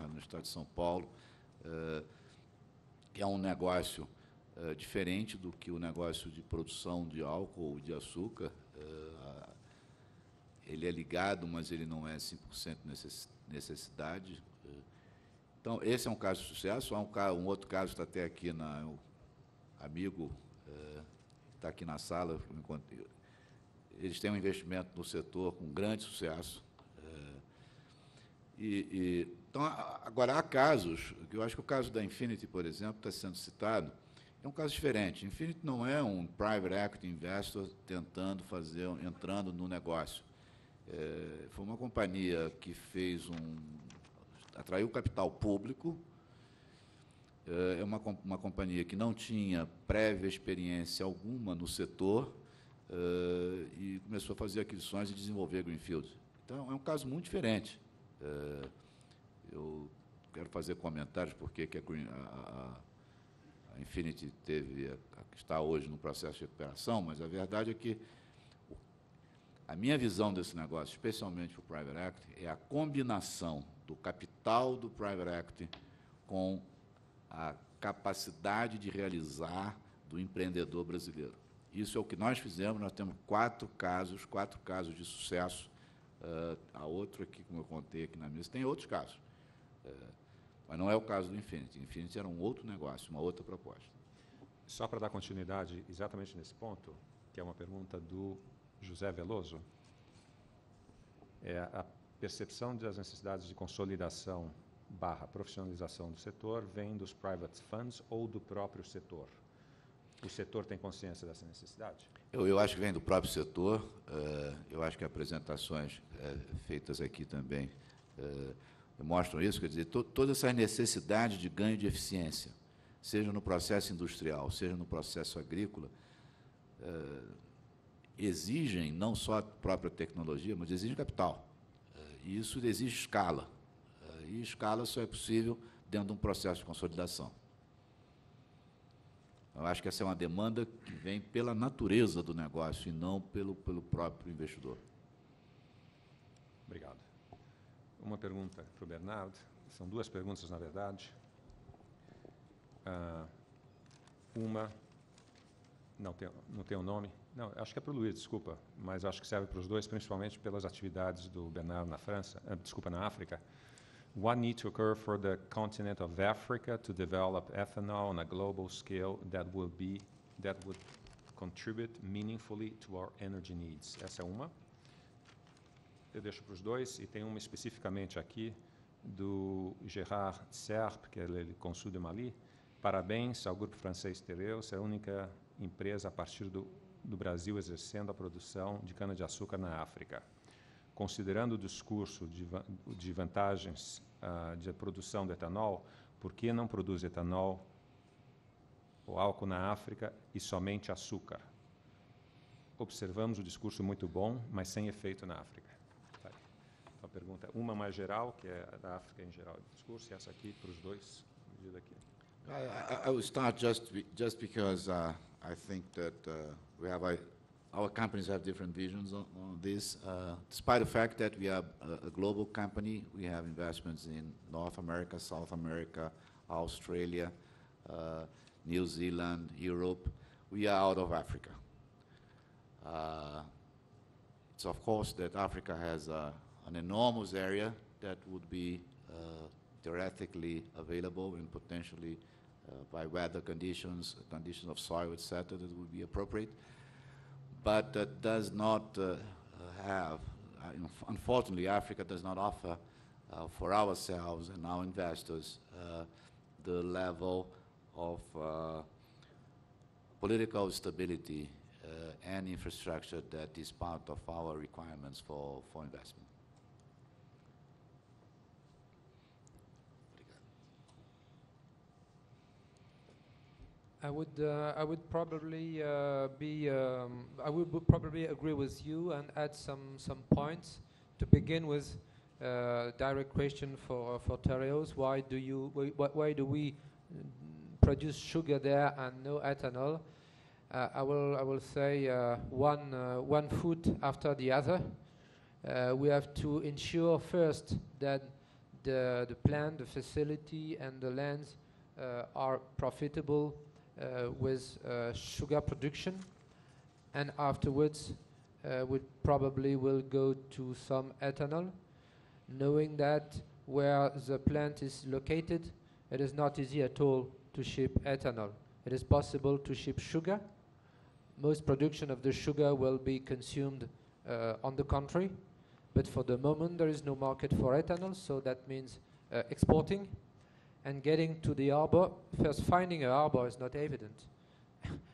no estado de São Paulo, que é um negócio diferente do que o negócio de produção de álcool ou de açúcar. Ele é ligado, mas ele não é 100% necessidade. Então, esse é um caso de sucesso. Há um outro caso que está até aqui, o amigo está aqui na sala. Eles têm um investimento no setor com grande sucesso. Então, agora, há casos, que eu acho que o caso da Infinity, por exemplo, está sendo citado, é um caso diferente. Infinity não é um private equity investor entrando no negócio. Foi uma companhia que atraiu capital público, é uma companhia que não tinha prévia experiência alguma no setor e começou a fazer aquisições e desenvolver Greenfield. Então, é um caso muito diferente. Eu quero fazer comentários porque a Infinity está hoje no processo de recuperação, mas a verdade é que a minha visão desse negócio, especialmente para o Private Equity, é a combinação do capital do Private Equity com a capacidade de realizar do empreendedor brasileiro. Isso é o que nós fizemos. Nós temos quatro casos de sucesso. Há outro aqui, como eu contei aqui na mesa, tem outros casos. Mas não é o caso do Infinity. Infinity era um outro negócio, uma outra proposta. Só para dar continuidade exatamente nesse ponto, que é uma pergunta do José Veloso, a percepção das necessidades de consolidação / profissionalização do setor vem dos private funds ou do próprio setor? O setor tem consciência dessa necessidade? Eu acho que vem do próprio setor. Eu acho que apresentações feitas aqui também mostram isso. Quer dizer, toda essa necessidade de ganho de eficiência, seja no processo industrial, seja no processo agrícola, exigem não só a própria tecnologia, mas exigem capital. E isso exige escala. E escala só é possível dentro de um processo de consolidação. Eu acho que essa é uma demanda que vem pela natureza do negócio e não pelo próprio investidor. Obrigado. Uma pergunta para o Bernardo. São duas perguntas, na verdade. Uma, não tem o nome. Não, acho que é para o Luiz, desculpa, mas acho que serve para os dois, principalmente pelas atividades do Bernardo na África. What needs to occur for the continent of Africa to develop ethanol on a global scale that would contribute meaningfully to our energy needs? Essa é uma. Eu deixo para os dois, e tem uma especificamente aqui do Gérard Serpe, que é ele Consul de Mali. Parabéns ao grupo francês Tereos, é a única empresa a partir do Brasil exercendo a produção de cana-de-açúcar na África. Considerando o discurso de vantagens de produção de etanol, por que não produz etanol ou álcool na África e somente açúcar? Observamos o discurso muito bom, mas sem efeito na África. Tá. Então, a pergunta, uma mais geral, que é da África em geral, o discurso, e essa aqui para os dois, medida aqui. I will start just because I think that our companies have different visions on this. Despite the fact that we are a global company, we have investments in North America, South America, Australia, New Zealand, Europe. We are out of Africa. It's of course that Africa has an enormous area that would be theoretically available and potentially by weather conditions of soil, etc., that would be appropriate. But that does not have, unfortunately, Africa does not offer for ourselves and our investors the level of political stability and infrastructure that is part of our requirements for investment. I would probably agree with you and add some points. To begin with, direct question for Tereos: why do we produce sugar there and no ethanol? I will say one foot after the other. We have to ensure first that the plant, the facility, and the lands are profitable with sugar production, and afterwards we probably will go to some ethanol, knowing that where the plant is located, it is not easy at all to ship ethanol. It is possible to ship sugar. Most production of the sugar will be consumed on the country, but for the moment there is no market for ethanol, so that means exporting and getting to the harbor. First, finding a harbor is not evident,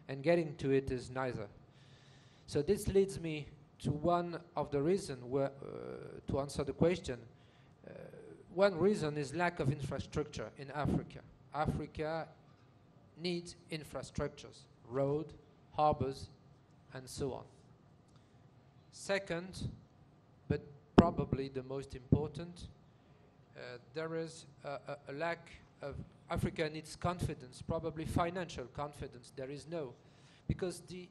and getting to it is neither. So this leads me to one of the reasons to answer the question. One reason is lack of infrastructure in Africa. Africa needs infrastructures, road, harbors, and so on. Second, but probably the most important, there is a lack of, Africa needs confidence, probably financial confidence. There is no. Because the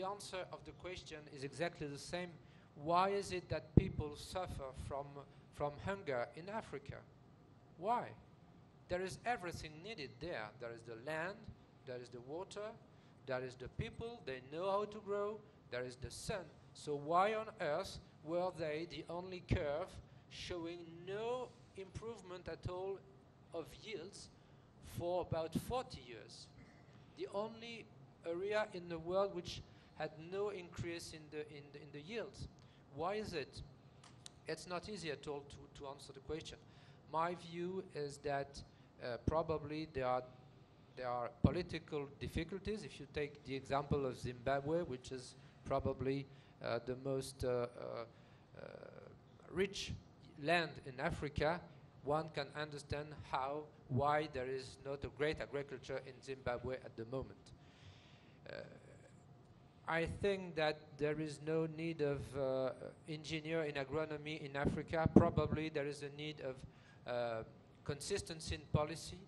answer of the question is exactly the same. Why is it that people suffer from hunger in Africa? Why? There is everything needed there. There is the land, there is the water, there is the people, they know how to grow, there is the sun. So why on earth were they the only curve showing no improvement at all of yields for about 40 years? The only area in the world which had no increase in the yields. Why is it? It's not easy at all to answer the question. My view is that probably there are political difficulties. If you take the example of Zimbabwe, which is probably the most rich land in Africa, one can understand why there is not a great agriculture in Zimbabwe at the moment. I think that there is no need of engineer in agronomy in Africa. Probably there is a need of consistency in policy.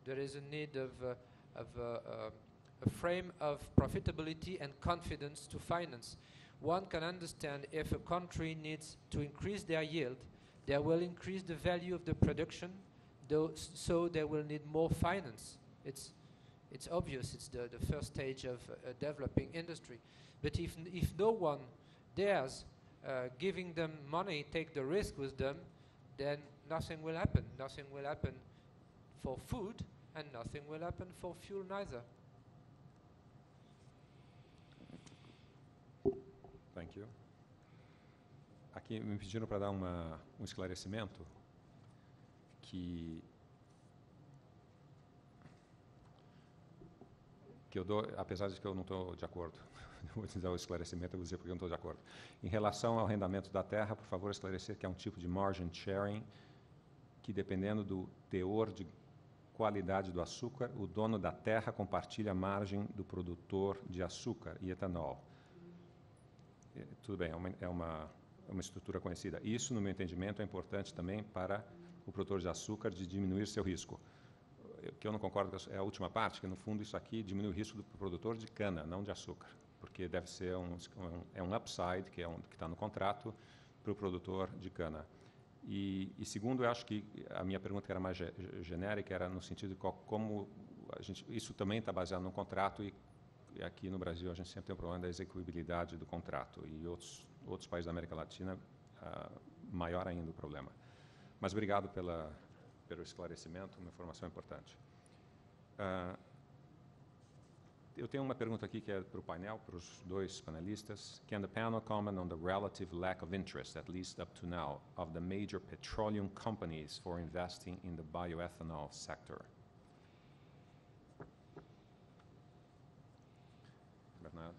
There is a need of a frame of profitability and confidence to finance. One can understand if a country needs to increase their yield, they will increase the value of the production, so they will need more finance. It's obvious, it's the first stage of a developing industry. But if no one dares giving them money, take the risk with them, then nothing will happen. Nothing will happen for food, and nothing will happen for fuel neither. Thank you. Aqui me pediram para dar um esclarecimento que eu dou, apesar de que eu não estou de acordo. Vou dizer o esclarecimento, eu vou dizer porque eu não estou de acordo. Em relação ao arrendamento da terra, por favor, esclarecer que é um tipo de margin sharing que, dependendo do teor de qualidade do açúcar, o dono da terra compartilha a margem do produtor de açúcar e etanol. Tudo bem, é uma estrutura conhecida. Isso, no meu entendimento, é importante também para o produtor de açúcar de diminuir seu risco. O que eu não concordo é a última parte, que no fundo isso aqui diminui o risco do produtor de cana, não de açúcar, porque deve ser um upside, que está no contrato, para o produtor de cana. E segundo, eu acho que a minha pergunta, que era mais genérica, era no sentido de como isso também está baseado no contrato, e aqui no Brasil a gente sempre tem o problema da execuibilidade do contrato, e outros países da América Latina, maior ainda o problema. Mas obrigado pelo esclarecimento, uma informação importante. Eu tenho uma pergunta aqui que é para o painel, para os dois panelistas. Can the panel comment on the relative lack of interest, at least up to now, of the major petroleum companies for investing in the bioethanol sector? Bernardo?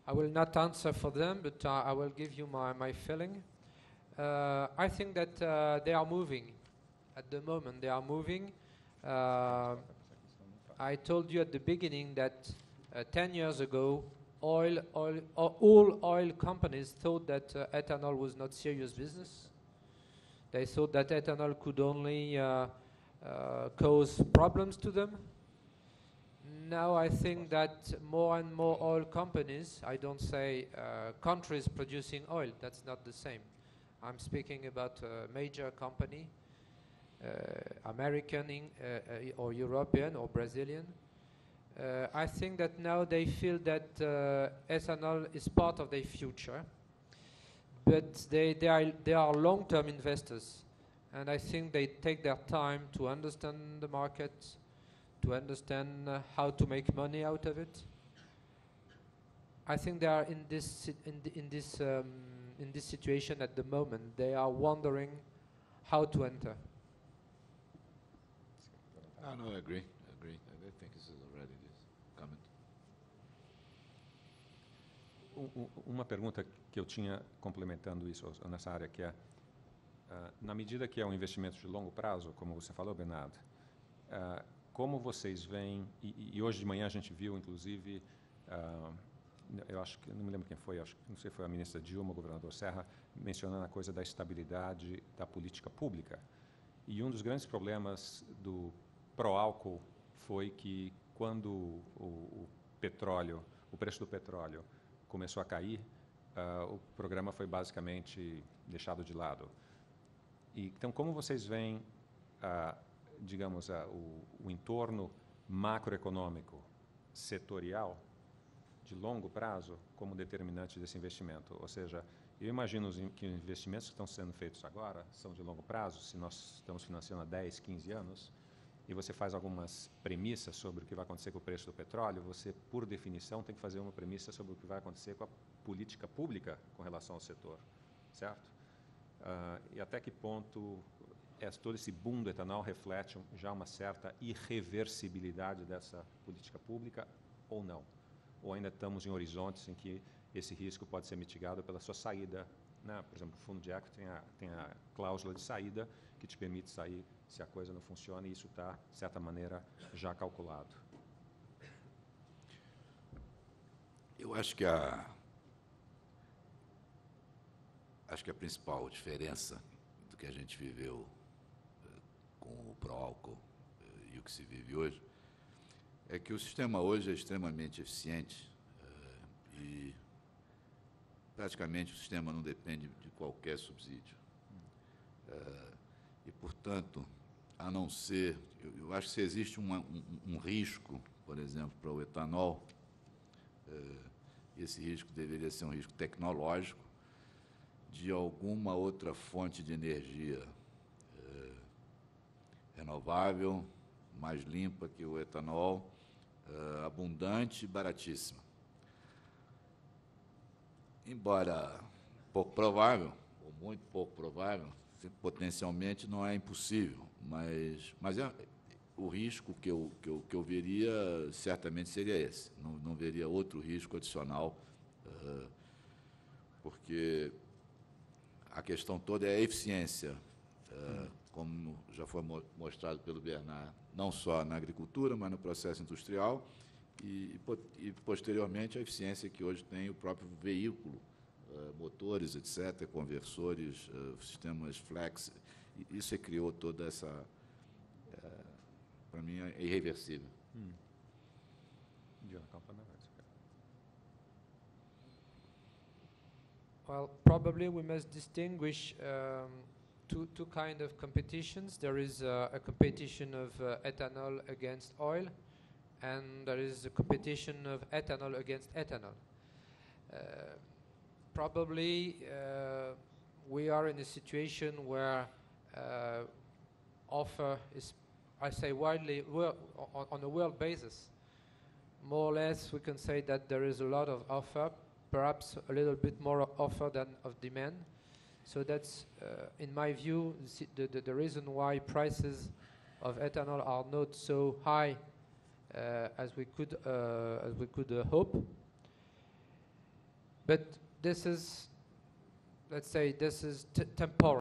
I will not answer for them, but I will give you my feeling. I think that they are moving. At the moment, they are moving. I told you at the beginning that 10 years ago, all oil companies thought that ethanol was not serious business. They thought that ethanol could only cause problems to them. now I think that more and more oil companies, I don't say countries producing oil, that's not the same. I'm speaking about a major company, American or European or Brazilian. I think that now they feel that ethanol is part of their future, but they are long-term investors, and I think they take their time to understand the market, to understand how to make money out of it. I think they are in this situation at the moment. They are wondering how to enter. No, I agree. I think this is already this comment. Uma pergunta que eu tinha complementando isso nessa área, que é, na medida que é um investimento de longo prazo, como você falou, Bernardo, como vocês veem, e hoje de manhã a gente viu, inclusive, eu acho que, não me lembro quem foi, acho que não sei se foi a ministra Dilma, o governador Serra, mencionando a coisa da estabilidade da política pública. E um dos grandes problemas do pró-álcool foi que quando o preço do petróleo começou a cair, o programa foi basicamente deixado de lado. Então, como vocês veem, digamos, o entorno macroeconômico setorial de longo prazo como determinante desse investimento? Ou seja, eu imagino que os investimentos que estão sendo feitos agora são de longo prazo, se nós estamos financiando há 10, 15 anos, e você faz algumas premissas sobre o que vai acontecer com o preço do petróleo, você, por definição, tem que fazer uma premissa sobre o que vai acontecer com a política pública com relação ao setor, certo? E até que ponto todo esse boom do etanol reflete já uma certa irreversibilidade dessa política pública ou não? Ou ainda estamos em horizontes em que esse risco pode ser mitigado pela sua saída, né? Por exemplo, o fundo de equity tem a cláusula de saída que te permite sair se a coisa não funciona, e isso está, de certa maneira, já calculado. Eu acho que a principal diferença do que a gente viveu com o pró-álcool e o que se vive hoje é que o sistema hoje é extremamente eficiente e praticamente o sistema não depende de qualquer subsídio. E, portanto, a não ser... Eu acho que se existe um risco, por exemplo, para o etanol, esse risco deveria ser um risco tecnológico de alguma outra fonte de energia renovável, mais limpa que o etanol, abundante e baratíssima. Embora pouco provável, ou muito pouco provável, potencialmente não é impossível, mas o risco que eu veria certamente seria esse. Não veria outro risco adicional, porque a questão toda é a eficiência, como já foi mostrado pelo Bernard, não só na agricultura, mas no processo industrial, e posteriormente a eficiência que hoje tem o próprio veículo, motores, etc., conversores, sistemas flex. Isso criou toda essa... para mim, é irreversível. Well, probably we must distinguish two kind of competitions. There is a competition of ethanol against oil, and there is a competition of ethanol against ethanol. Probably we are in a situation where offer is, I say widely, on a world basis. More or less, we can say that there is a lot of offer, perhaps a little bit more offer than of demand. So that's, in my view, the reason why prices of ethanol are not so high as we could hope. But this is, let's say, this is temporary.